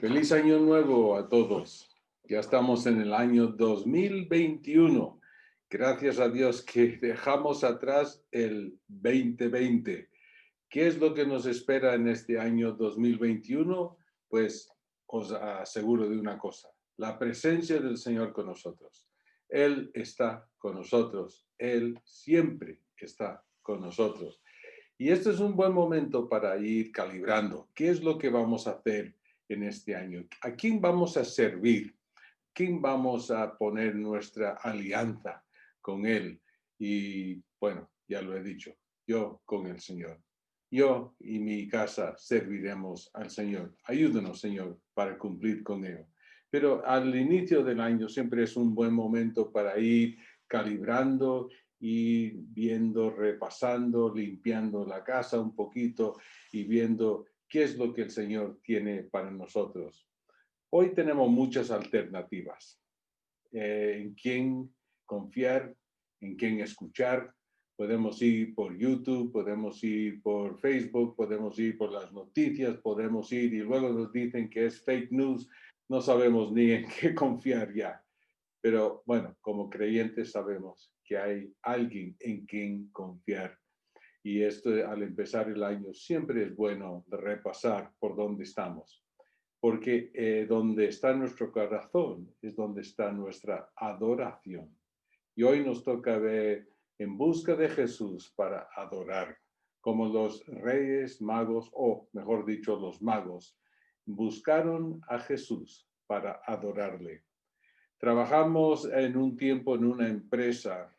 Feliz año nuevo a todos. Ya estamos en el año 2021. Gracias a Dios que dejamos atrás el 2020. ¿Qué es lo que nos espera en este año 2021? Pues os aseguro de una cosa, la presencia del Señor con nosotros. Él está con nosotros. Él siempre está con nosotros. Y este es un buen momento para ir calibrando. ¿Qué es lo que vamos a hacer en este año? ¿A quién vamos a servir? ¿Quién vamos a poner nuestra alianza con Él? Y bueno, ya lo he dicho, yo con el Señor. Yo y mi casa serviremos al Señor. Ayúdenos, Señor, para cumplir con ello. Pero al inicio del año siempre es un buen momento para ir calibrando y viendo, repasando, limpiando la casa un poquito y viendo qué es lo que el Señor tiene para nosotros. Hoy tenemos muchas alternativas en quién confiar, en quién escuchar. Podemos ir por YouTube, podemos ir por Facebook, podemos ir por las noticias, podemos ir y luego nos dicen que es fake news. No sabemos ni en qué confiar ya. Pero bueno, como creyentes sabemos que hay alguien en quien confiar. Y esto al empezar el año siempre es bueno repasar por dónde estamos. Porque donde está nuestro corazón es donde está nuestra adoración. Y hoy nos toca ver en busca de Jesús para adorar, como los reyes magos, o mejor dicho, los magos, buscaron a Jesús para adorarle. Trabajamos en un tiempo en una empresa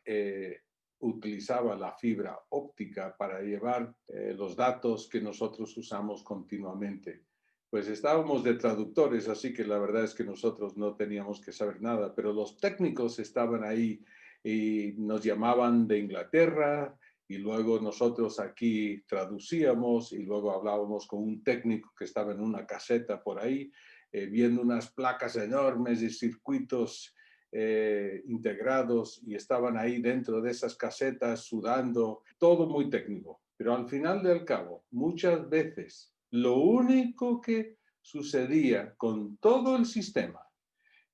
utilizaba la fibra óptica para llevar los datos que nosotros usamos continuamente. Pues estábamos de traductores, así que la verdad es que nosotros no teníamos que saber nada, pero los técnicos estaban ahí y nos llamaban de Inglaterra y luego nosotros aquí traducíamos y luego hablábamos con un técnico que estaba en una caseta por ahí, viendo unas placas enormes y circuitos integrados y estaban ahí dentro de esas casetas sudando, todo muy técnico. Pero al final del cabo, muchas veces, lo único que sucedía con todo el sistema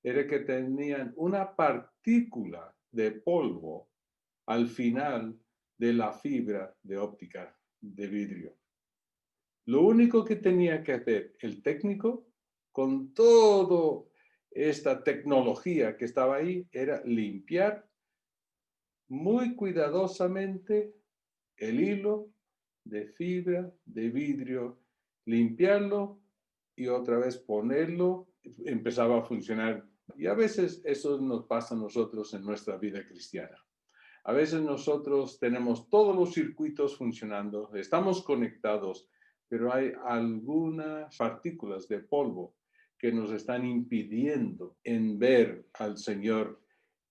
era que tenían una partícula de polvo al final de la fibra de óptica de vidrio. Lo único que tenía que hacer el técnico con toda esta tecnología que estaba ahí era limpiar muy cuidadosamente el hilo de fibra de vidrio, limpiarlo y otra vez ponerlo, empezaba a funcionar. Y a veces eso nos pasa a nosotros en nuestra vida cristiana. A veces nosotros tenemos todos los circuitos funcionando, estamos conectados, pero hay algunas partículas de polvo que nos están impidiendo en ver al Señor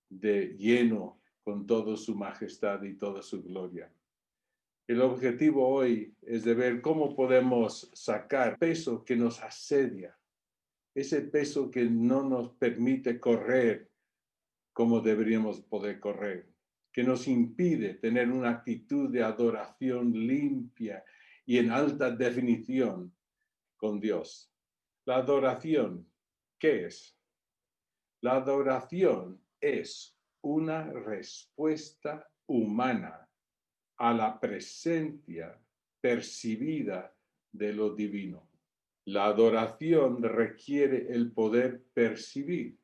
de lleno con toda su majestad y toda su gloria. El objetivo hoy es de ver cómo podemos sacar peso que nos asedia, ese peso que no nos permite correr como deberíamos poder correr, que nos impide tener una actitud de adoración limpia y en alta definición con Dios. La adoración, ¿qué es? La adoración es una respuesta humana a la presencia percibida de lo divino. La adoración requiere el poder percibir.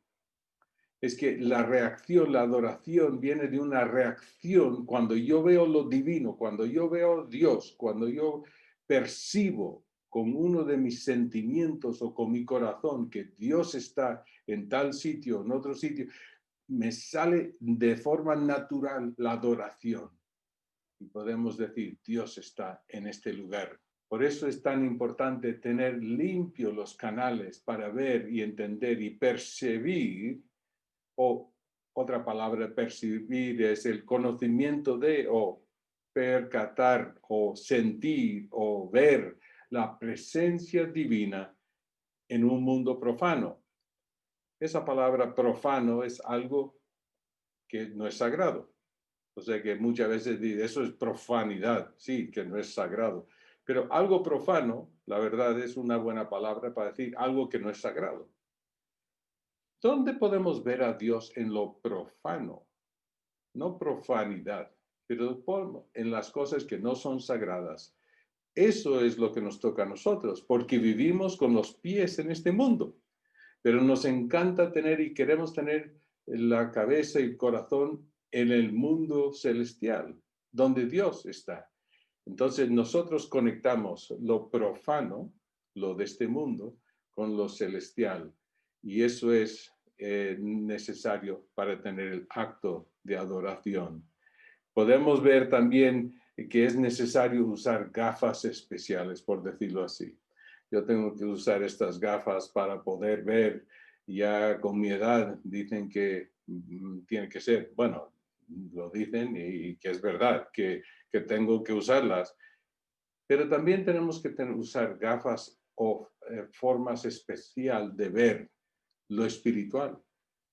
Es que la reacción, la adoración viene de una reacción cuando yo veo lo divino, cuando yo veo a Dios, cuando yo percibo con uno de mis sentimientos o con mi corazón que Dios está en tal sitio, en otro sitio, me sale de forma natural la adoración. Y podemos decir, Dios está en este lugar. Por eso es tan importante tener limpios los canales para ver y entender y percibir, o otra palabra percibir es el conocimiento de o percatar o sentir o ver la presencia divina en un mundo profano. Esa palabra profano es algo que no es sagrado. O sea que muchas veces dice, eso es profanidad, sí, que no es sagrado. Pero algo profano, la verdad, es una buena palabra para decir algo que no es sagrado. ¿Dónde podemos ver a Dios en lo profano? No profanidad, pero en las cosas que no son sagradas. Eso es lo que nos toca a nosotros, porque vivimos con los pies en este mundo, pero nos encanta tener y queremos tener la cabeza y el corazón en el mundo celestial, donde Dios está. Entonces nosotros conectamos lo profano, lo de este mundo, con lo celestial. Y eso es necesario para tener el acto de adoración. Podemos ver también que es necesario usar gafas especiales, por decirlo así. Yo tengo que usar estas gafas para poder ver. Ya con mi edad dicen que tiene que ser, bueno, lo dicen y que es verdad, que tengo que usarlas. Pero también tenemos que usar gafas o formas especial de ver lo espiritual.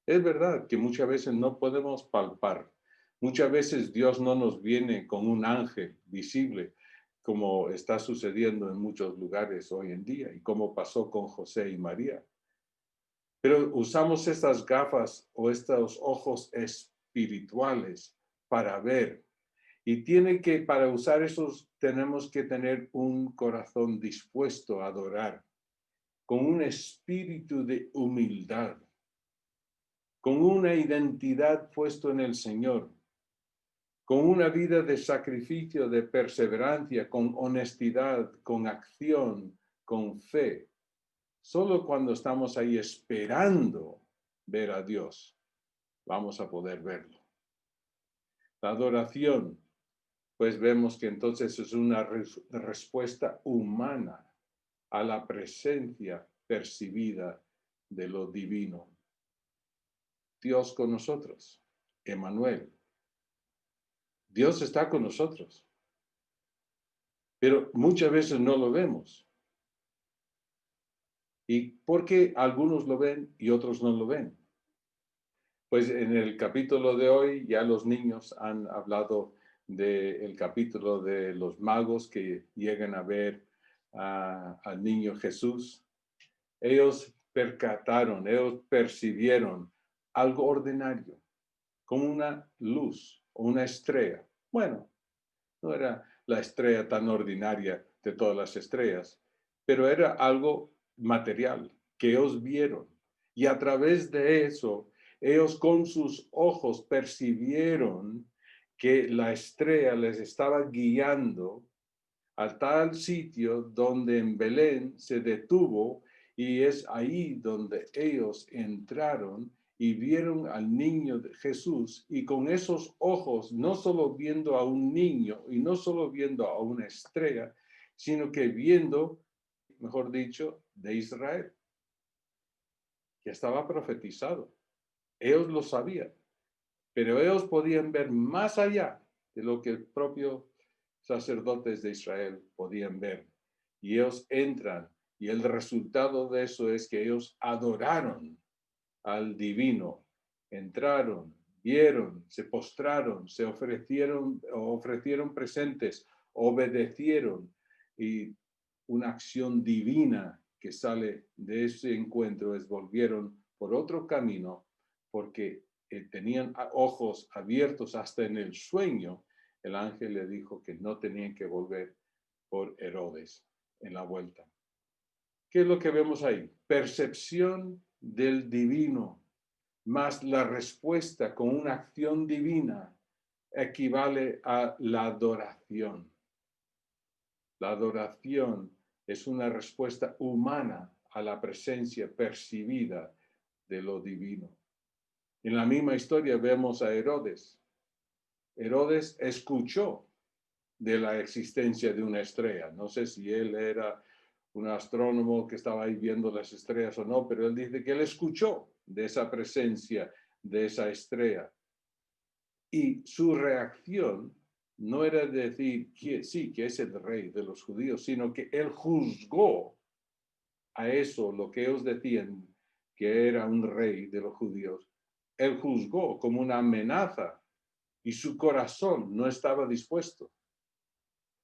Es verdad que muchas veces no podemos palpar. Muchas veces Dios no nos viene con un ángel visible, como está sucediendo en muchos lugares hoy en día y como pasó con José y María. Pero usamos estas gafas o estos ojos espirituales para ver. Y para usar esos, tenemos que tener un corazón dispuesto a adorar, con un espíritu de humildad, con una identidad puesto en el Señor, con una vida de sacrificio, de perseverancia, con honestidad, con acción, con fe. Solo cuando estamos ahí esperando ver a Dios, vamos a poder verlo. La adoración, pues vemos que entonces es una respuesta humana a la presencia percibida de lo divino. Dios con nosotros, Emmanuel. Dios está con nosotros, pero muchas veces no lo vemos. ¿Y por qué algunos lo ven y otros no lo ven? Pues en el capítulo de hoy ya los niños han hablado del capítulo de los magos que llegan a ver al niño Jesús. Ellos ellos percibieron algo ordinario, como una luz o una estrella. Bueno, no era la estrella tan ordinaria de todas las estrellas, pero era algo material que ellos vieron. Y a través de eso, ellos con sus ojos percibieron que la estrella les estaba guiando a tal sitio donde en Belén se detuvo y es ahí donde ellos entraron y vieron al niño de Jesús y con esos ojos, no solo viendo a un niño y no solo viendo a una estrella, sino que viendo, mejor dicho, de Israel, que estaba profetizado. Ellos lo sabían, pero ellos podían ver más allá de lo que el propio sacerdotes de Israel podían ver. Y ellos entran y el resultado de eso es que ellos adoraron al divino, entraron, vieron, se postraron, se ofrecieron presentes, obedecieron y una acción divina que sale de ese encuentro es volvieron por otro camino porque tenían ojos abiertos hasta en el sueño. El ángel le dijo que no tenían que volver por Herodes en la vuelta. ¿Qué es lo que vemos ahí? Percepción del divino, más la respuesta con una acción divina equivale a la adoración. La adoración es una respuesta humana a la presencia percibida de lo divino. En la misma historia vemos a Herodes. Herodes escuchó de la existencia de una estrella. No sé si él era un astrónomo que estaba ahí viendo las estrellas o no, pero él dice que él escuchó de esa presencia de esa estrella. Y su reacción no era decir que sí, que es el rey de los judíos, sino que él juzgó a eso, lo que ellos decían que era un rey de los judíos. Él juzgó como una amenaza y su corazón no estaba dispuesto.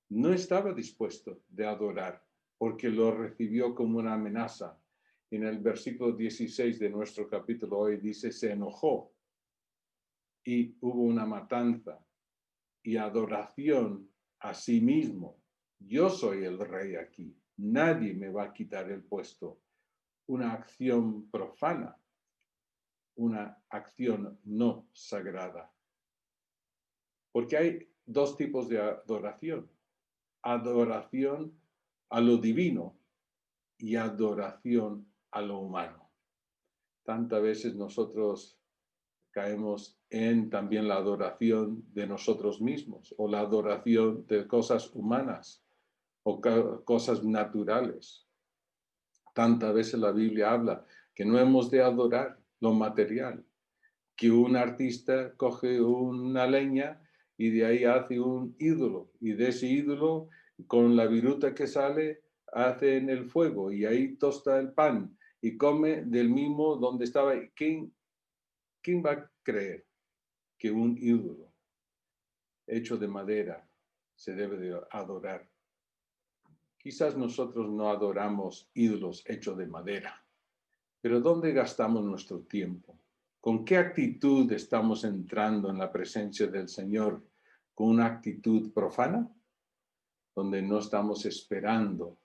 no estaba dispuesto de adorar porque lo recibió como una amenaza. En el versículo 16 de nuestro capítulo hoy dice, se enojó y hubo una matanza y adoración a sí mismo. Yo soy el rey aquí. Nadie me va a quitar el puesto. Una acción profana, una acción no sagrada. Porque hay dos tipos de adoración. Adoración a lo divino y adoración a lo humano. Tantas veces nosotros caemos en también la adoración de nosotros mismos o la adoración de cosas humanas o cosas naturales. Tantas veces la Biblia habla que no hemos de adorar lo material, que un artista coge una leña y de ahí hace un ídolo, y de ese ídolo, con la viruta que sale, hace en el fuego, y ahí tosta el pan, y come del mismo donde estaba. ¿Quién va a creer que un ídolo hecho de madera se debe de adorar? Quizás nosotros no adoramos ídolos hechos de madera, pero ¿dónde gastamos nuestro tiempo? ¿Con qué actitud estamos entrando en la presencia del Señor? ¿Con una actitud profana? Donde no estamos esperando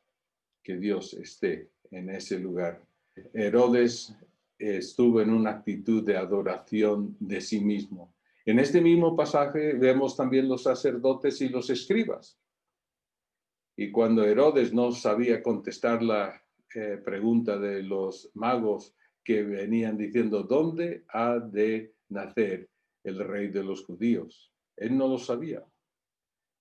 que Dios esté en ese lugar. Herodes estuvo en una actitud de adoración de sí mismo. En este mismo pasaje vemos también los sacerdotes y los escribas. Y cuando Herodes no sabía contestar la pregunta de los magos que venían diciendo, ¿dónde ha de nacer el rey de los judíos? Él no lo sabía.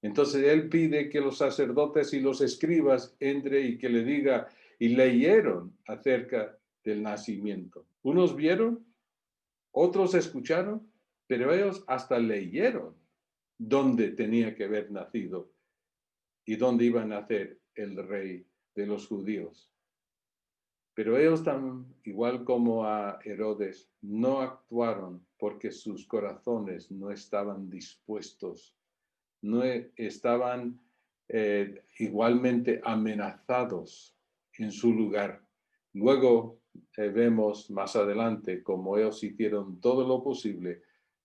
Entonces él pide que los sacerdotes y los escribas entre y que le diga, y leyeron acerca del nacimiento. Unos vieron, otros escucharon, pero ellos hasta leyeron dónde tenía que haber nacido y dónde iba a nacer el rey de los judíos. Pero ellos tan igual como a Herodes, no actuaron porque sus corazones no estaban dispuestos, no estaban igualmente amenazados en su lugar. Luego vemos más adelante cómo ellos hicieron todo lo posible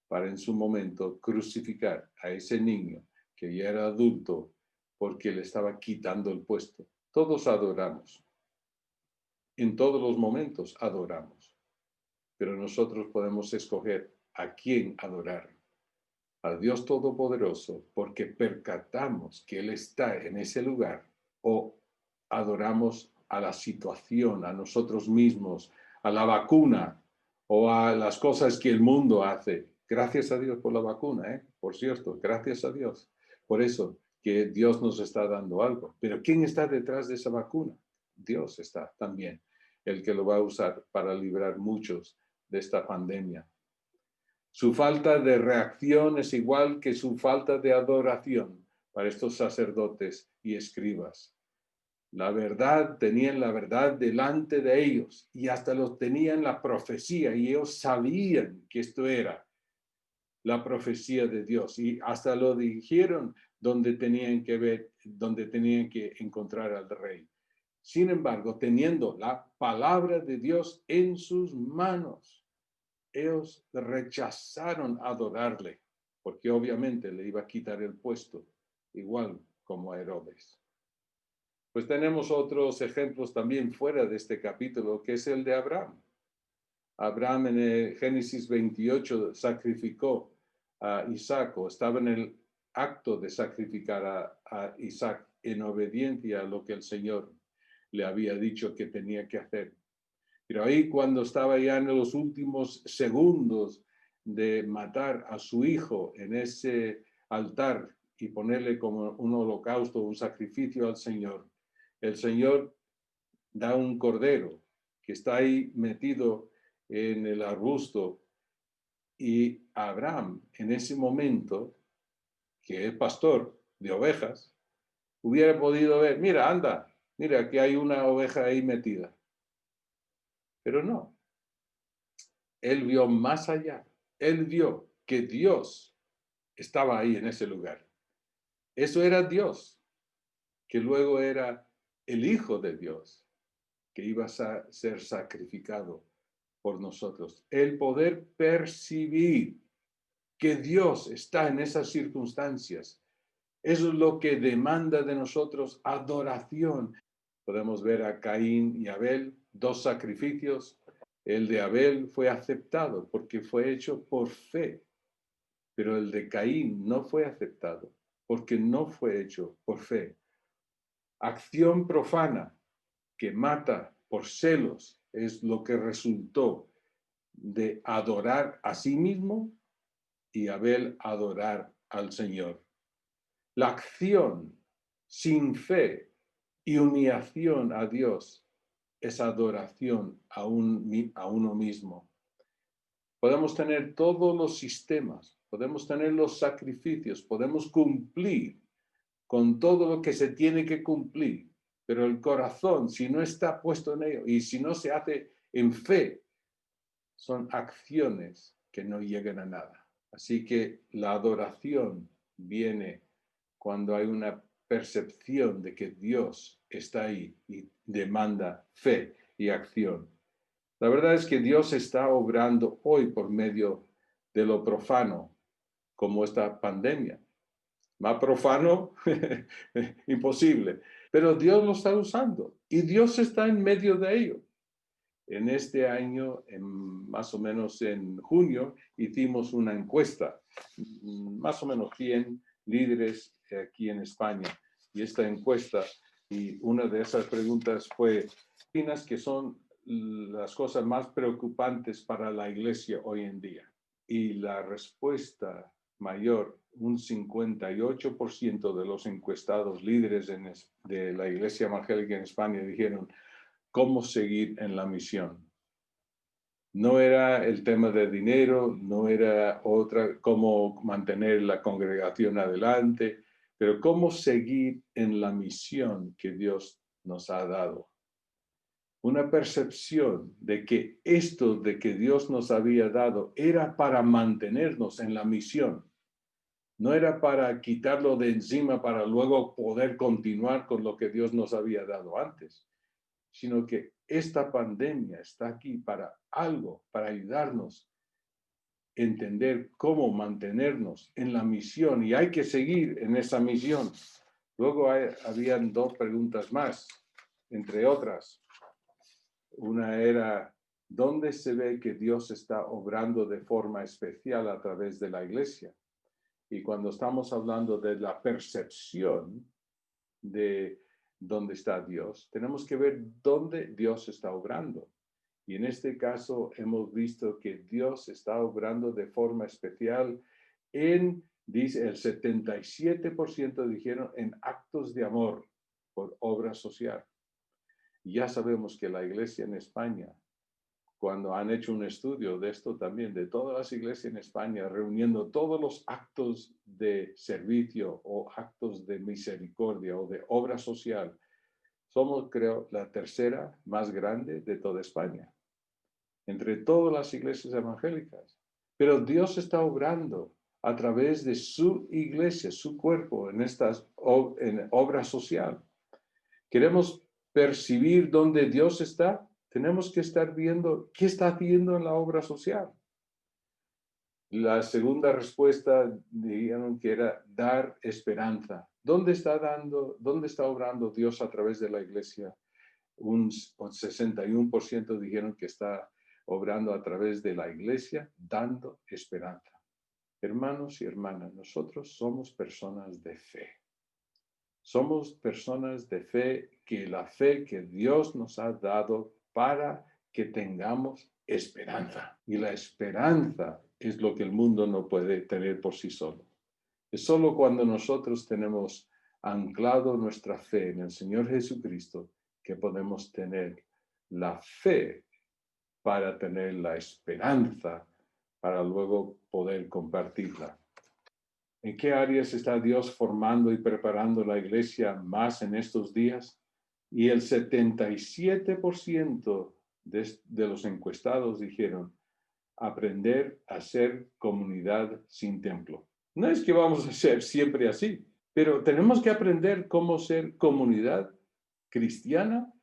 para en su momento crucificar a ese niño que ya era adulto porque le estaba quitando el puesto. Todos adoramos. En todos los momentos adoramos. Pero nosotros podemos escoger a quién adorar. Al Dios Todopoderoso porque percatamos que Él está en ese lugar, o adoramos a la situación, a nosotros mismos, a la vacuna o a las cosas que el mundo hace. Gracias a Dios por la vacuna, por cierto, gracias a Dios. Por eso que Dios nos está dando algo. Pero ¿quién está detrás de esa vacuna? Dios está también, el que lo va a usar para librar muchos de esta pandemia. Su falta de reacción es igual que su falta de adoración para estos sacerdotes y escribas. La verdad, tenían la verdad delante de ellos y hasta los tenían la profecía y ellos sabían que esto era la profecía de Dios y hasta lo dijeron donde tenían que ver, donde tenían que encontrar al rey. Sin embargo, teniendo la palabra de Dios en sus manos, ellos rechazaron adorarle, porque obviamente le iba a quitar el puesto, igual como a Herodes. Pues tenemos otros ejemplos también fuera de este capítulo, que es el de Abraham. Abraham en el Génesis 28 sacrificó a Isaac, o estaba en el acto de sacrificar a Isaac en obediencia a lo que el Señor le había dicho que tenía que hacer. Pero ahí cuando estaba ya en los últimos segundos de matar a su hijo en ese altar y ponerle como un holocausto, un sacrificio al Señor, el Señor da un cordero que está ahí metido en el arbusto y Abraham en ese momento, que es pastor de ovejas, hubiera podido ver, mira, anda, mira que hay una oveja ahí metida. Pero no, él vio más allá. Él vio que Dios estaba ahí en ese lugar. Eso era Dios. que luego era el Hijo de Dios, que iba a ser sacrificado por nosotros. El poder percibir que Dios está en esas circunstancias, eso es lo que demanda de nosotros adoración. Podemos ver a Caín y Abel, dos sacrificios. El de Abel fue aceptado porque fue hecho por fe, pero el de Caín no fue aceptado porque no fue hecho por fe. Acción profana que mata por celos es lo que resultó de adorar a sí mismo y Abel adorar al Señor. La acción sin fe y humillación a Dios es adoración a uno mismo. Podemos tener todos los sistemas, podemos tener los sacrificios, podemos cumplir con todo lo que se tiene que cumplir, pero el corazón, si no está puesto en ello y si no se hace en fe, son acciones que no llegan a nada. Así que la adoración viene cuando hay una percepción de que Dios está ahí y demanda fe y acción. La verdad es que Dios está obrando hoy por medio de lo profano, como esta pandemia. Más profano, imposible. Pero Dios lo está usando y Dios está en medio de ello. En este año, más o menos en junio, hicimos una encuesta, más o menos 100 líderes aquí en España. Y esta encuesta, y una de esas preguntas fue, ¿qué opinas que son las cosas más preocupantes para la iglesia hoy en día? Y la respuesta mayor, un 58% de los encuestados líderes de la iglesia evangélica en España dijeron, ¿cómo seguir en la misión? No era el tema de dinero, no era cómo mantener la congregación adelante, pero cómo seguir en la misión que Dios nos ha dado. Una percepción de que esto de que Dios nos había dado era para mantenernos en la misión. No era para quitarlo de encima para luego poder continuar con lo que Dios nos había dado antes, sino que esta pandemia está aquí para algo, para ayudarnos a entender cómo mantenernos en la misión y hay que seguir en esa misión. Luego habían dos preguntas más, entre otras. Una era, ¿dónde se ve que Dios está obrando de forma especial a través de la iglesia? Y cuando estamos hablando de la percepción de dónde está Dios, tenemos que ver dónde Dios está obrando. Y en este caso hemos visto que Dios está obrando de forma especial dice el 77% dijeron en actos de amor por obra social. Y ya sabemos que la iglesia en España, cuando han hecho un estudio de esto también, de todas las iglesias en España, reuniendo todos los actos de servicio o actos de misericordia o de obra social, somos, creo, la tercera más grande de toda España, entre todas las iglesias evangélicas. Pero Dios está obrando a través de su iglesia, su cuerpo, en obra social. Queremos percibir dónde Dios está, tenemos que estar viendo qué está haciendo en la obra social. La segunda respuesta dijeron que era dar esperanza. ¿Dónde está obrando Dios a través de la iglesia? Un 61% dijeron que está obrando a través de la iglesia, dando esperanza. Hermanos y hermanas, nosotros somos personas de fe. Somos personas de fe, que la fe que Dios nos ha dado para que tengamos esperanza. Y la esperanza es lo que el mundo no puede tener por sí solo. Es solo cuando nosotros tenemos anclado nuestra fe en el Señor Jesucristo que podemos tener la fe para tener la esperanza, para luego poder compartirla. ¿En qué áreas está Dios formando y preparando la iglesia más en estos días? Y el 77% de los encuestados dijeron aprender a ser comunidad sin templo. No es que vamos a ser siempre así, Pero tenemos que aprender cómo ser comunidad cristiana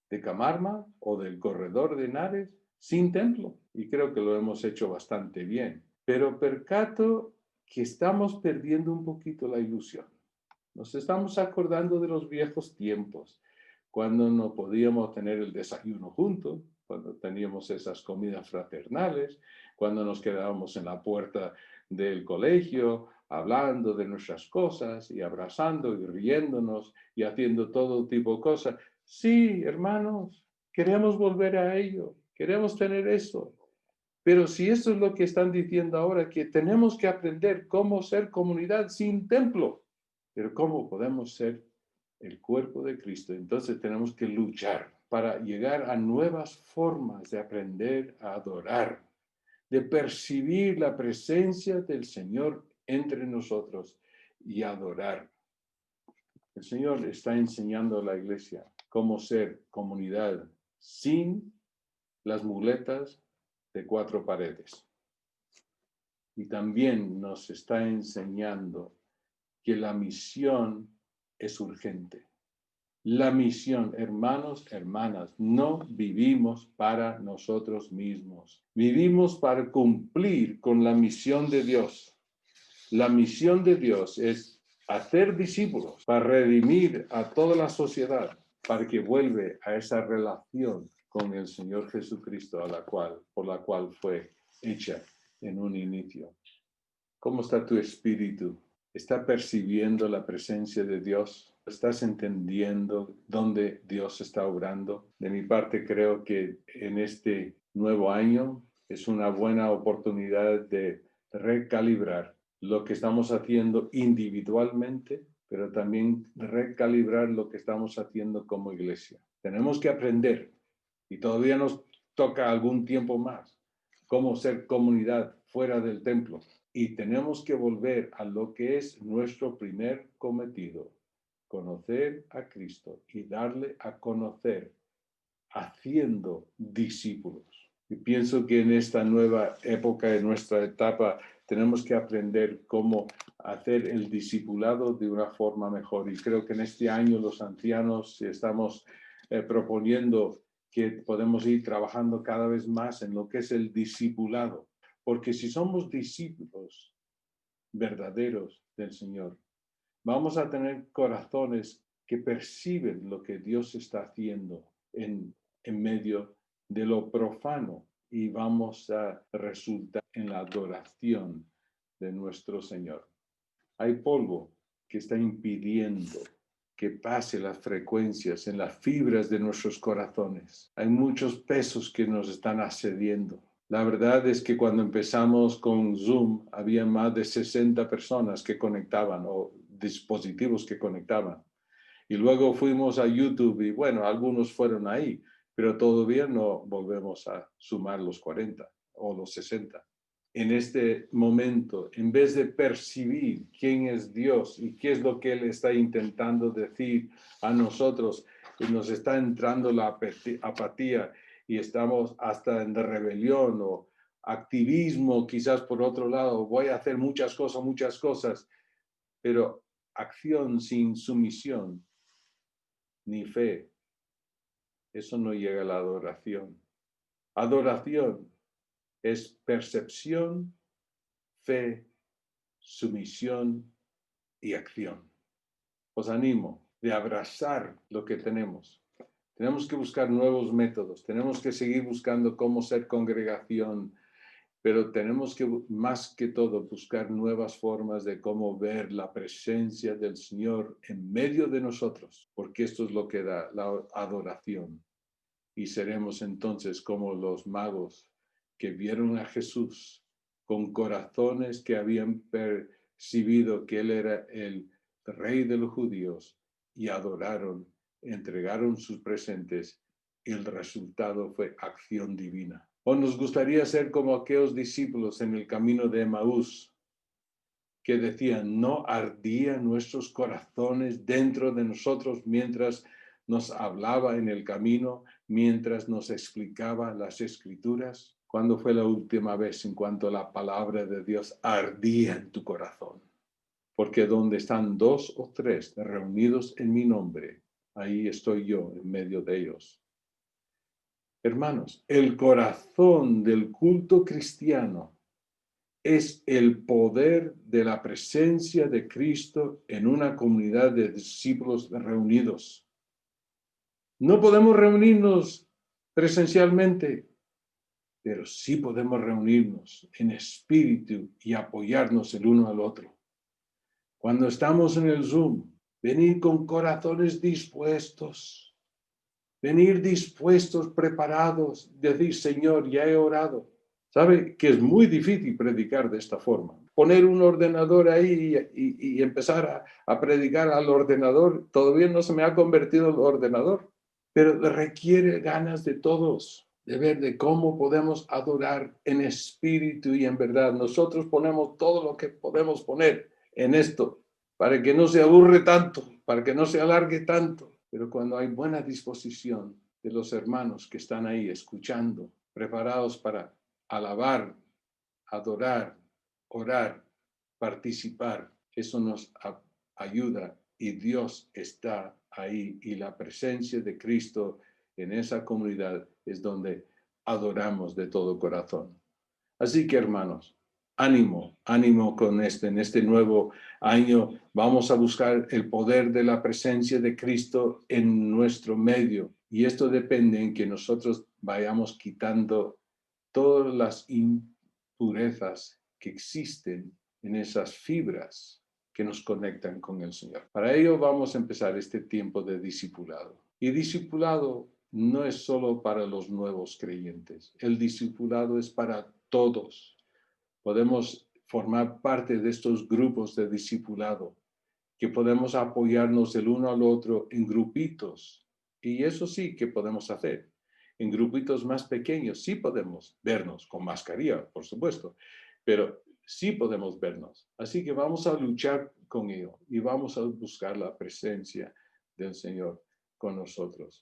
de Camarma o del corredor de Henares sin templo. Y creo que lo hemos hecho bastante bien. Pero percato que estamos perdiendo un poquito la ilusión. Nos estamos acordando de los viejos tiempos, cuando no podíamos tener el desayuno juntos, cuando teníamos esas comidas fraternales, cuando nos quedábamos en la puerta del colegio hablando de nuestras cosas y abrazando y riéndonos y haciendo todo tipo de cosas. Sí, hermanos, queremos volver a ello, queremos tener eso. Pero si eso es lo que están diciendo ahora, que tenemos que aprender cómo ser comunidad sin templo, pero cómo podemos ser el cuerpo de Cristo, entonces tenemos que luchar para llegar a nuevas formas de aprender a adorar, de percibir la presencia del Señor entre nosotros y adorar. El Señor está enseñando a la iglesia cómo ser comunidad sin las muletas de cuatro paredes. Y también nos está enseñando que la misión es urgente. La misión, hermanos, hermanas, no vivimos para nosotros mismos. Vivimos para cumplir con la misión de Dios. La misión de Dios es hacer discípulos para redimir a toda la sociedad, para que vuelva a esa relación con el Señor Jesucristo por la cual fue hecha en un inicio. ¿Cómo está tu espíritu? ¿Está percibiendo la presencia de Dios? ¿Estás entendiendo dónde Dios está obrando? De mi parte, creo que en este nuevo año es una buena oportunidad de recalibrar lo que estamos haciendo individualmente, pero también recalibrar lo que estamos haciendo como iglesia. Tenemos que aprender, y todavía nos toca algún tiempo más, cómo ser comunidad fuera del templo. Y tenemos que volver a lo que es nuestro primer cometido, conocer a Cristo y darle a conocer haciendo discípulos. Y pienso que en esta nueva época, en nuestra etapa, tenemos que aprender cómo hacer el discipulado de una forma mejor. Y creo que en este año los ancianos estamos proponiendo que podemos ir trabajando cada vez más en lo que es el discipulado. Porque si somos discípulos verdaderos del Señor, vamos a tener corazones que perciben lo que Dios está haciendo en medio de lo profano y vamos a resultar en la adoración de nuestro Señor. Hay polvo que está impidiendo que pase las frecuencias en las fibras de nuestros corazones. Hay muchos pesos que nos están asediando. La verdad es que cuando empezamos con Zoom había más de 60 personas que conectaban o dispositivos que conectaban. Y luego fuimos a YouTube y bueno, algunos fueron ahí, pero todavía no volvemos a sumar los 40 o los 60. En este momento, en vez de percibir quién es Dios y qué es lo que Él está intentando decir a nosotros, nos está entrando la apatía y estamos hasta en rebelión o activismo, quizás por otro lado, voy a hacer muchas cosas, pero acción sin sumisión ni fe, eso no llega a la adoración. Adoración es percepción, fe, sumisión y acción. Os animo de abrazar lo que tenemos. Tenemos que buscar nuevos métodos, tenemos que seguir buscando cómo ser congregación, pero tenemos que, más que todo, buscar nuevas formas de cómo ver la presencia del Señor en medio de nosotros, porque esto es lo que da la adoración. Y seremos entonces como los magos que vieron a Jesús con corazones que habían percibido que Él era el Rey de los judíos y adoraron, entregaron sus presentes y el resultado fue acción divina. O nos gustaría ser como aquellos discípulos en el camino de Emaús que decían, ¿no ardían nuestros corazones dentro de nosotros mientras nos hablaba en el camino, mientras nos explicaba las Escrituras? ¿Cuándo fue la última vez en cuanto la palabra de Dios ardía en tu corazón? porque donde están dos o tres reunidos en mi nombre, ahí estoy yo en medio de ellos. Hermanos, el corazón del culto cristiano es el poder de la presencia de Cristo en una comunidad de discípulos reunidos. No podemos reunirnos presencialmente, pero sí podemos reunirnos en espíritu y apoyarnos el uno al otro. Cuando estamos en el Zoom, venir con corazones dispuestos, venir dispuestos, preparados, decir, Señor, ya he orado. ¿Sabe que es muy difícil predicar de esta forma? Poner un ordenador ahí y empezar a predicar al ordenador, todavía no se me ha convertido el ordenador, pero requiere ganas de todos, de ver de cómo podemos adorar en espíritu y en verdad. Nosotros ponemos todo lo que podemos poner en esto, para que no se aburre tanto, para que no se alargue tanto. Pero cuando hay buena disposición de los hermanos que están ahí escuchando, preparados para alabar, adorar, orar, participar, eso nos ayuda y Dios está ahí y la presencia de Cristo en esa comunidad es donde adoramos de todo corazón. Así que hermanos, ánimo, ánimo con en este nuevo año. Vamos a buscar el poder de la presencia de Cristo en nuestro medio. Y esto depende en que nosotros vayamos quitando todas las impurezas que existen en esas fibras que nos conectan con el Señor. Para ello vamos a empezar este tiempo de discipulado. Y discipulado no es solo para los nuevos creyentes. El discipulado es para todos. Podemos formar parte de estos grupos de discipulado, que podemos apoyarnos el uno al otro en grupitos. Y eso sí que podemos hacer. En grupitos más pequeños sí podemos vernos, con mascarilla, por supuesto, pero sí podemos vernos. Así que vamos a luchar con ello y vamos a buscar la presencia del Señor con nosotros.